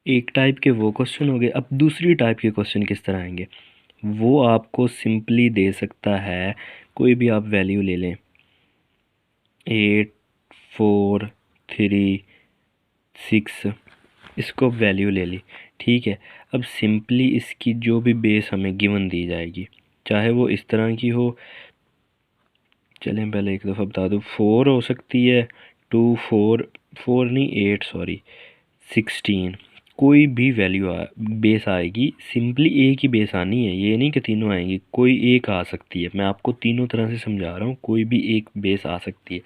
एक टाइप के वो क्वेश्चन हो गए। अब दूसरी टाइप के क्वेश्चन किस तरह आएंगे, वो आपको सिंपली दे सकता है, कोई भी आप वैल्यू ले लें, 8 4 3 6, इसको वैल्यू ले ली, ठीक है। अब सिंपली इसकी जो भी बेस हमें गिवन दी जाएगी, चाहे वो इस तरह की हो, चलें पहले एक दफ़ा बता दूँ, 4 हो सकती है, 2 4 4 नहीं 8 सॉरी 16, कोई भी वैल्यू बेस आएगी, सिंपली एक ही बेस आनी है, ये नहीं कि तीनों आएंगी, कोई एक आ सकती है। मैं आपको तीनों तरह से समझा रहा हूँ, कोई भी एक बेस आ सकती है।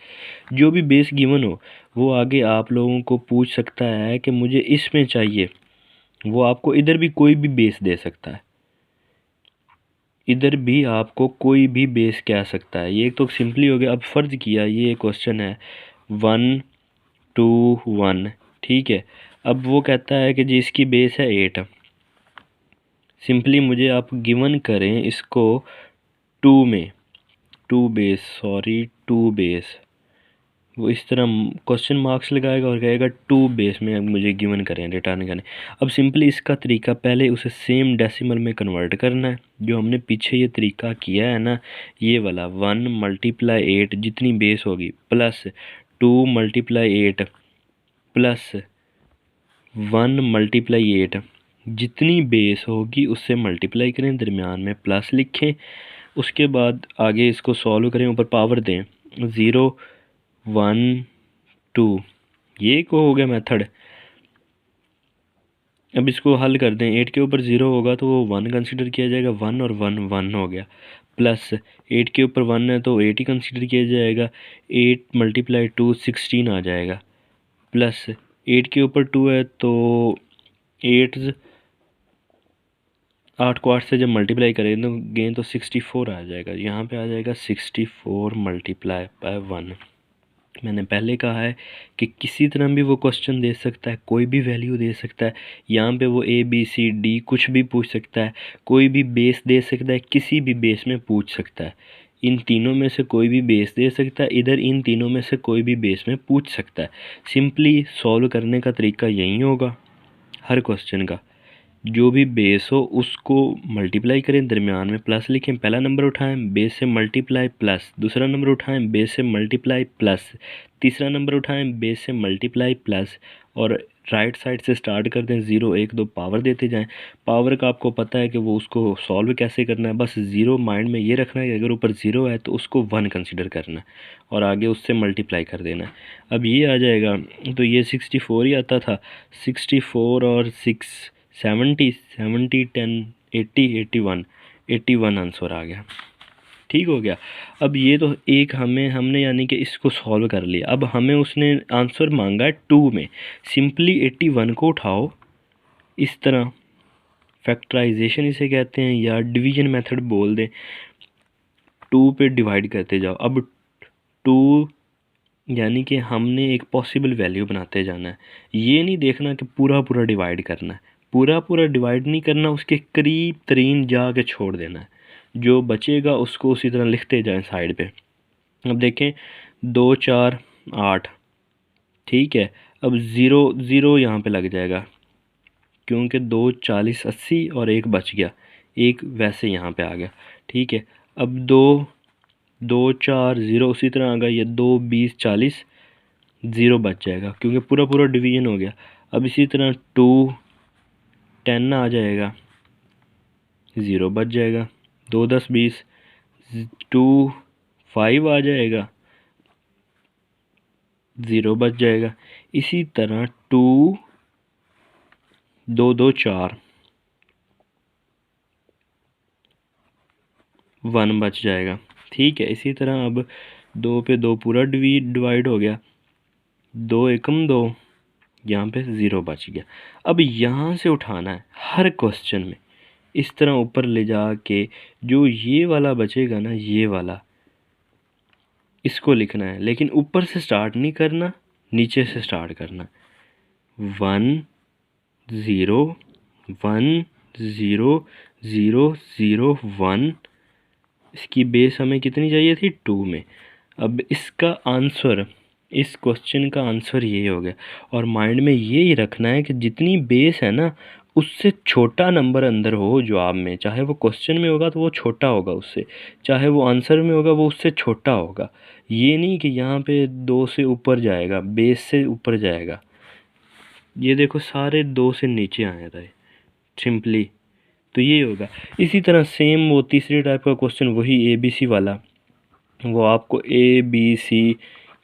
जो भी बेस गिवन हो वो आगे आप लोगों को पूछ सकता है कि मुझे इसमें चाहिए, वो आपको इधर भी कोई भी बेस दे सकता है, इधर भी आपको कोई भी बेस कह सकता है। ये तो सिंपली हो गया। अब फ़र्ज़ किया ये क्वेश्चन है 1 2 1, ठीक है। अब वो कहता है कि जी इसकी बेस है 8, सिंपली मुझे आप गिवन करें इसको 2 में, 2 बेस सॉरी 2 बेस, वो इस तरह क्वेश्चन मार्क्स लगाएगा और कहेगा 2 बेस में मुझे गिवन करें, रिटर्न करें। अब सिंपली इसका तरीका, पहले उसे सेम डेसिमल में कन्वर्ट करना है, जो हमने पीछे ये तरीका किया है ना, ये वाला 1 मल्टीप्लाई 8 जितनी बेस होगी, प्लस 2 मल्टीप्लाई 8 प्लस 1 मल्टीप्लाई 8, जितनी बेस होगी उससे मल्टीप्लाई करें, दरमियान में प्लस लिखें, उसके बाद आगे इसको सॉल्व करें, ऊपर पावर दें, 0 1 2, ये को हो गया मेथड। अब इसको हल कर दें, 8 के ऊपर 0 होगा तो वो 1 कंसिडर किया जाएगा, 1 और 1 1 हो गया, प्लस 8 के ऊपर 1 है तो 8 ही कंसिडर किया जाएगा, 8 मल्टीप्लाई 2 16 आ जाएगा, प्लस 8 के ऊपर 2 है तो 8 8 को 8 से जब मल्टीप्लाई करेंगे तो 64 आ जाएगा, यहाँ पे आ जाएगा 64 मल्टीप्लाई बाय 1। मैंने पहले कहा है कि किसी तरह भी वो क्वेश्चन दे सकता है, कोई भी वैल्यू दे सकता है, यहाँ पे वो ABCD कुछ भी पूछ सकता है, कोई भी बेस दे सकता है, किसी भी बेस में पूछ सकता है, इन तीनों में से कोई भी बेस दे सकता है, इधर इन तीनों में से कोई भी बेस में पूछ सकता है। सिंपली सॉल्व करने का तरीका यही होगा हर क्वेश्चन का, जो भी बेस हो उसको मल्टीप्लाई करें, दरमियान में प्लस लिखें, पहला नंबर उठाएं बेस से मल्टीप्लाई प्लस, दूसरा नंबर उठाएं बेस से मल्टीप्लाई प्लस, तीसरा नंबर उठाएं बेस से मल्टीप्लाई प्लस, और राइट साइड से स्टार्ट कर दें, 0 1 2 पावर देते जाएं। पावर का आपको पता है कि वो उसको सॉल्व कैसे करना है, बस 0 माइंड में ये रखना है कि अगर ऊपर 0 है तो उसको 1 कंसिडर करना है और आगे उससे मल्टीप्लाई कर देना है। अब ये आ जाएगा, तो ये 64 ही आता था, 64 और 6 70 70 10 80 81 81 आंसर आ गया, ठीक हो गया। अब ये तो एक हमने यानी कि इसको सॉल्व कर लिया। अब हमें उसने आंसर मांगा है 2 में, सिंपली 81 को उठाओ, इस तरह फैक्टराइजेशन इसे कहते हैं या डिवीजन मेथड बोल दें, 2 पे डिवाइड करते जाओ। अब 2 यानी कि हमने एक पॉसिबल वैल्यू बनाते जाना है, ये नहीं देखना कि पूरा पूरा डिवाइड करना है, पूरा पूरा डिवाइड नहीं करना, उसके करीब तरीन जा के छोड़ देना है, जो बचेगा उसको उसी तरह लिखते जाएं साइड पे। अब देखें 2 4 8, ठीक है। अब 0 0 यहाँ पे लग जाएगा क्योंकि 2 40 80 और एक बच गया, एक वैसे यहाँ पे आ गया, ठीक है। अब 2 2 4 0 उसी तरह आ गया, ये 2 20 40 ज़ीरो बच जाएगा क्योंकि पूरा पूरा डिवीजन हो गया। अब इसी तरह 2 10 आ जाएगा, ज़ीरो बच जाएगा, 2 10 20 2 5 आ जाएगा, ज़ीरो बच जाएगा। इसी तरह 2 2 2 4 1 बच जाएगा, ठीक है। इसी तरह अब 2 पे 2 पूरा डिवाइड हो गया, 2 एकम 2, यहाँ पे 0 बच गया। अब यहाँ से उठाना है हर क्वेश्चन में, इस तरह ऊपर ले जा के जो ये वाला बचेगा ना, ये वाला इसको लिखना है, लेकिन ऊपर से स्टार्ट नहीं करना, नीचे से स्टार्ट करना। 1 0 1 0 0 0 1, इसकी बेस हमें कितनी चाहिए थी 2 में। अब इसका आंसर इस क्वेश्चन का आंसर ये हो गया। और माइंड में ये ही रखना है कि जितनी बेस है ना उससे छोटा नंबर अंदर हो जवाब में, चाहे वो क्वेश्चन में होगा तो वो छोटा होगा उससे, चाहे वो आंसर में होगा वो उससे छोटा होगा। ये नहीं कि यहाँ पे 2 से ऊपर जाएगा, बेस से ऊपर जाएगा। ये देखो सारे 2 से नीचे आए रहे सिंपली, तो ये होगा। इसी तरह सेम वो तीसरी टाइप का क्वेश्चन वही ABC वाला, वो आपको ABC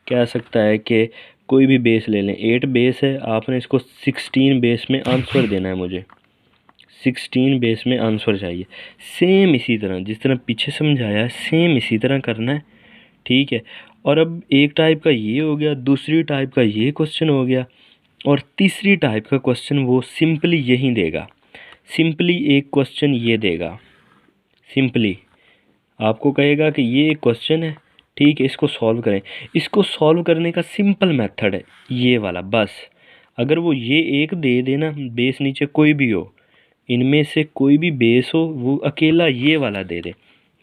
कह सकता है कि कोई भी बेस ले लें, 8 बेस है, आपने इसको 16 बेस में आंसर देना है मुझे, 16 बेस में आंसर चाहिए। सेम इसी तरह जिस तरह पीछे समझाया है सेम इसी तरह करना है, ठीक है। और अब एक टाइप का ये हो गया, दूसरी टाइप का ये क्वेश्चन हो गया, और तीसरी टाइप का क्वेश्चन वो सिंपली यही देगा, सिंपली एक क्वेश्चन ये देगा, सिंपली आपको कहेगा कि ये एक क्वेश्चन है, ठीक है, इसको सॉल्व करें। इसको सॉल्व करने का सिंपल मेथड है ये वाला, बस अगर वो ये एक दे देना, बेस नीचे कोई भी हो, इनमें से कोई भी बेस हो, वो अकेला ये वाला दे दे,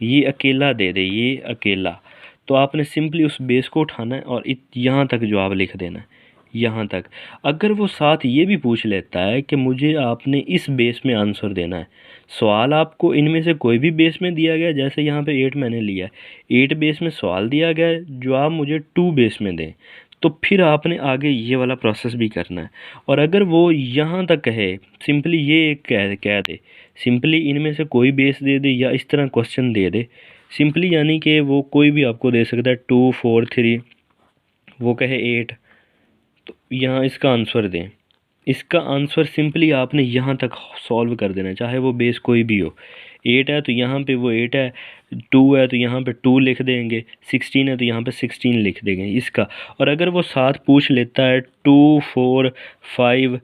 ये अकेला दे दे, ये अकेला, तो आपने सिंपली उस बेस को उठाना है और यहाँ तक जवाब लिख देना है, यहाँ तक। अगर वो साथ ये भी पूछ लेता है कि मुझे आपने इस बेस में आंसर देना है, सवाल आपको इनमें से कोई भी बेस में दिया गया, जैसे यहाँ पे 8 मैंने लिया है, 8 बेस में सवाल दिया गया है, जवाब मुझे 2 बेस में दें, तो फिर आपने आगे ये वाला प्रोसेस भी करना है। और अगर वो यहाँ तक कहे, सिंपली ये कह दे, सिंपली इनमें से कोई बेस दे दे या इस तरह क्वेश्चन दे दे, सिंपली यानी कि वो कोई भी आपको दे सकता है 2 4 3, वो कहे 8, तो यहाँ इसका आंसर दें। इसका आंसर सिंपली आपने यहाँ तक सॉल्व कर देना है, चाहे वो बेस कोई भी हो। 8 है तो यहाँ पे वो 8 है, 2 है तो यहाँ पे 2 लिख देंगे, 16 है तो यहाँ पे 16 लिख देंगे इसका। और अगर वो साथ पूछ लेता है 2 4 5,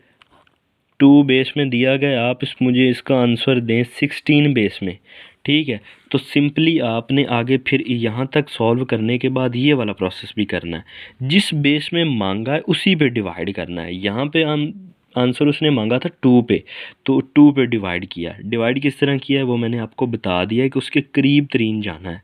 2 बेस में दिया गया, आप मुझे इसका आंसर दें 16 बेस में, ठीक है, तो सिंपली आपने आगे फिर यहाँ तक सॉल्व करने के बाद ये वाला प्रोसेस भी करना है, जिस बेस में मांगा है उसी पे डिवाइड करना है। यहाँ पे आंसर उसने मांगा था 2 पे, तो 2 पे डिवाइड किया। डिवाइड किस तरह किया है वो मैंने आपको बता दिया है कि उसके करीब तरीन जाना है,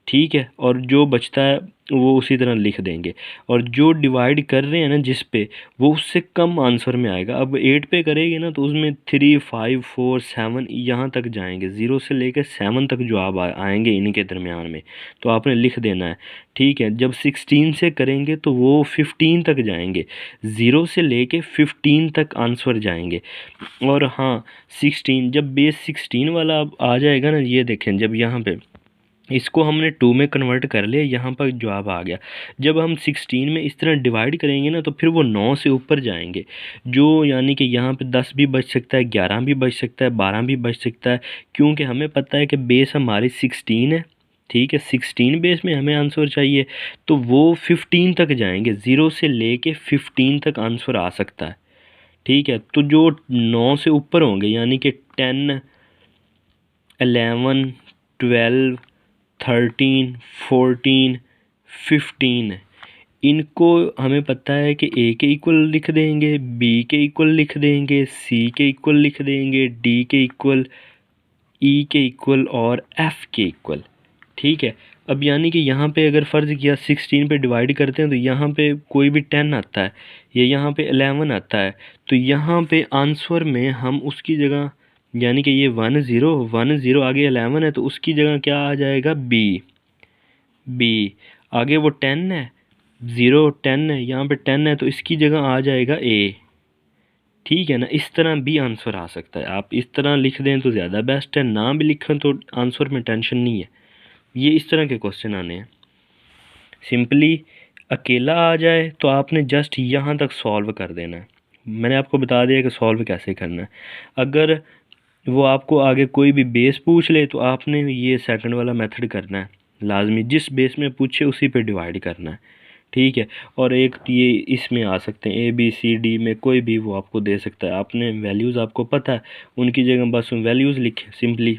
ठीक है, और जो बचता है वो उसी तरह लिख देंगे। और जो डिवाइड कर रहे हैं ना जिस पे, वो उससे कम आंसर में आएगा। अब 8 पे करेंगे ना तो उसमें 3 5 4 7 यहाँ तक जाएंगे, 0 से लेकर 7 तक जवाब आएंगे इनके दरमियान में, तो आपने लिख देना है, ठीक है। जब 16 से करेंगे तो वो 15 तक जाएंगे, 0 से लेके 15 तक आंसर जाएंगे। और हाँ 16, जब बेस 16 वाला अब आ जाएगा ना, ये देखें जब यहाँ पे इसको हमने 2 में कन्वर्ट कर लिया, यहाँ पर जवाब आ गया। जब हम 16 में इस तरह डिवाइड करेंगे ना तो फिर वो 9 से ऊपर जाएंगे, जो यानी कि यहाँ पे 10 भी बच सकता है, 11 भी बच सकता है, 12 भी बच सकता है, क्योंकि हमें पता है कि बेस हमारी 16 है, ठीक है। 16 बेस में हमें आंसर चाहिए, तो वो 15 तक जाएंगे, 0 से लेके 15 तक आंसर आ सकता है, ठीक है। तो जो 9 से ऊपर होंगे यानी कि 10 11 12 13 14 15, इनको हमें पता है कि ए के इक्वल लिख देंगे, बी के इक्वल लिख देंगे, सी के इक्वल लिख देंगे, डी के इक्वल, ई के इक्वल और एफ़ के इक्वल, ठीक है। अब यानी कि यहाँ पे अगर फ़र्ज़ किया 16 पे डिवाइड करते हैं तो यहाँ पे कोई भी 10 आता है, ये यहाँ पे 11 आता है, तो यहाँ पे आंसर में हम उसकी जगह, यानी कि ये 1 0 1 0 आगे 11 है तो उसकी जगह क्या आ जाएगा, बी। बी आगे वो 10 है, 0 10 है, यहाँ पे 10 है तो इसकी जगह आ जाएगा ए, ठीक है ना। इस तरह भी आंसर आ सकता है, आप इस तरह लिख दें तो ज़्यादा बेस्ट है, ना भी लिखें तो आंसर में टेंशन नहीं है। ये इस तरह के क्वेश्चन आने हैं, सिंपली अकेला आ जाए तो आपने जस्ट यहाँ तक सॉल्व कर देना है। मैंने आपको बता दिया कि सॉल्व कैसे करना है। अगर वो आपको आगे कोई भी बेस पूछ ले तो आपने ये सेकंड वाला मेथड करना है लाजमी, जिस बेस में पूछे उसी पे डिवाइड करना है, ठीक है। और एक ये इसमें आ सकते हैं ABCD में कोई भी वो आपको दे सकता है, आपने वैल्यूज़ आपको पता है, उनकी जगह बस वैल्यूज़ लिखें सिंपली,